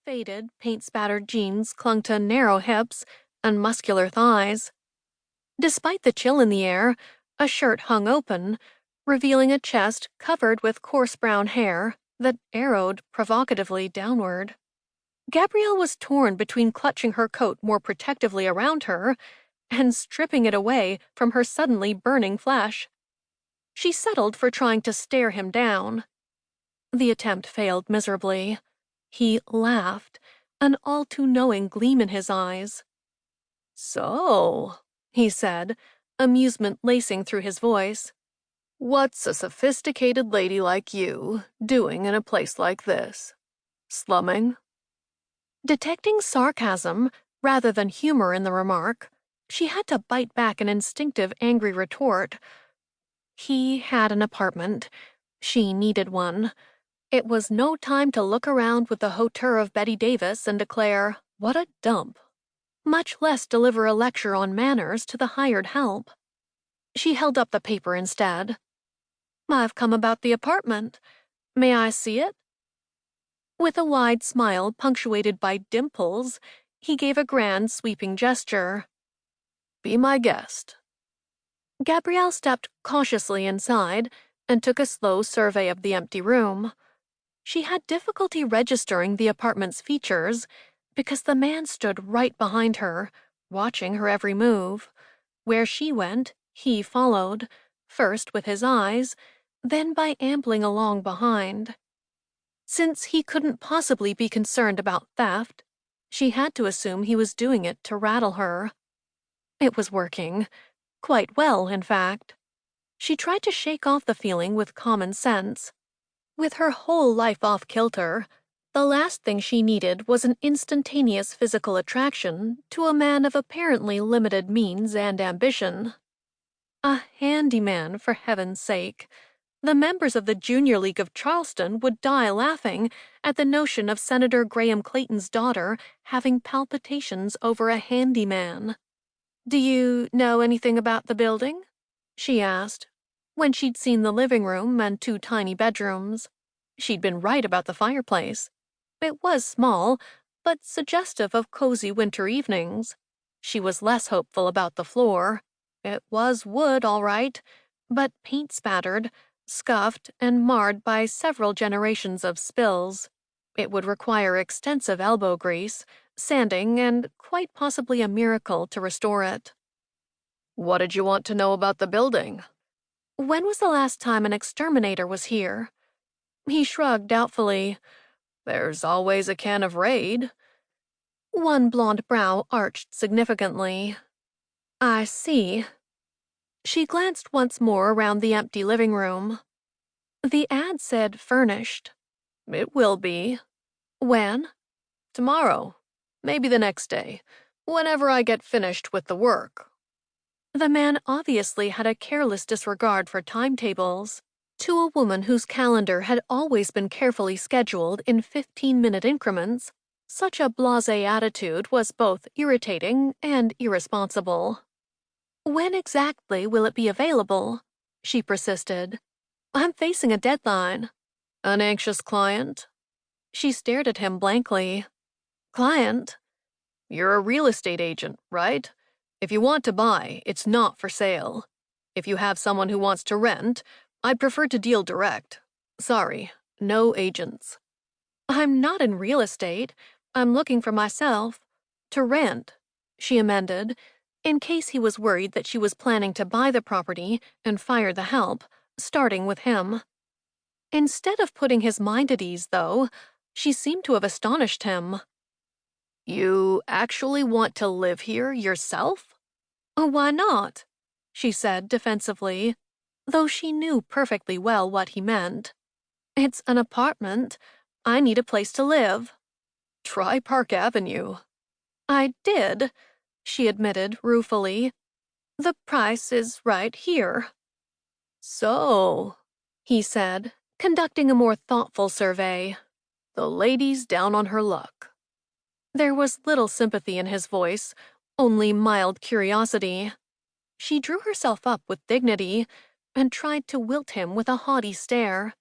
Faded, paint-spattered jeans clung to narrow hips and muscular thighs. Despite the chill in the air, a shirt hung open, revealing a chest covered with coarse brown hair that arrowed provocatively downward. Gabrielle was torn between clutching her coat more protectively around her and stripping it away from her suddenly burning flesh. She settled for trying to stare him down. The attempt failed miserably. He laughed, an all-too-knowing gleam in his eyes. "So," he said, amusement lacing through his voice, "what's a sophisticated lady like you doing in a place like this? Slumming?" Detecting sarcasm rather than humor in the remark, she had to bite back an instinctive angry retort. He had an apartment. She needed one. It was no time to look around with the hauteur of Betty Davis and declare, "What a dump," much less deliver a lecture on manners to the hired help. She held up the paper instead. "I've come about the apartment. May I see it?" With a wide smile punctuated by dimples, he gave a grand sweeping gesture. "Be my guest." Gabrielle stepped cautiously inside and took a slow survey of the empty room. She had difficulty registering the apartment's features because the man stood right behind her, watching her every move. Where she went, he followed, first with his eyes, then by ambling along behind. Since he couldn't possibly be concerned about theft, she had to assume he was doing it to rattle her. It was working. Quite well, in fact. She tried to shake off the feeling with common sense. With her whole life off kilter, the last thing she needed was an instantaneous physical attraction to a man of apparently limited means and ambition. A handyman, for heaven's sake. The members of the Junior League of Charleston would die laughing at the notion of Senator Graham Clayton's daughter having palpitations over a handyman. "Do you know anything about the building?" she asked, when she'd seen the living room and 2 tiny bedrooms. She'd been right about the fireplace. It was small, but suggestive of cozy winter evenings. She was less hopeful about the floor. It was wood, all right, but paint-spattered, scuffed, and marred by several generations of spills. It would require extensive elbow grease, sanding, and quite possibly a miracle to restore it. "What did you want to know about the building?" "When was the last time an exterminator was here?" He shrugged doubtfully. "There's always a can of Raid." One blonde brow arched significantly. "I see." She glanced once more around the empty living room. The ad said furnished. "It will be." "When?" "Tomorrow. Maybe the next day. Whenever I get finished with the work." The man obviously had a careless disregard for timetables. To a woman whose calendar had always been carefully scheduled in 15-minute increments, such a blasé attitude was both irritating and irresponsible. "When exactly will it be available?" she persisted. "I'm facing a deadline." "An anxious client?" She stared at him blankly. "Client?" "You're a real estate agent, right? If you want to buy, it's not for sale. If you have someone who wants to rent, I'd prefer to deal direct. Sorry, no agents." "I'm not in real estate. I'm looking for myself. To rent," she amended, in case he was worried that she was planning to buy the property and fire the help, starting with him. Instead of putting his mind at ease, though, she seemed to have astonished him. "You actually want to live here yourself?" "Why not?" she said defensively, though she knew perfectly well what he meant. "It's an apartment. I need a place to live." "Try Park Avenue." "I did," she admitted ruefully. "The price is right here." "So," he said, conducting a more thoughtful survey, "the lady's down on her luck." There was little sympathy in his voice, only mild curiosity. She drew herself up with dignity and tried to wilt him with a haughty stare.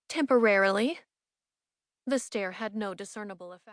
"Temporarily." The stare had no discernible effect.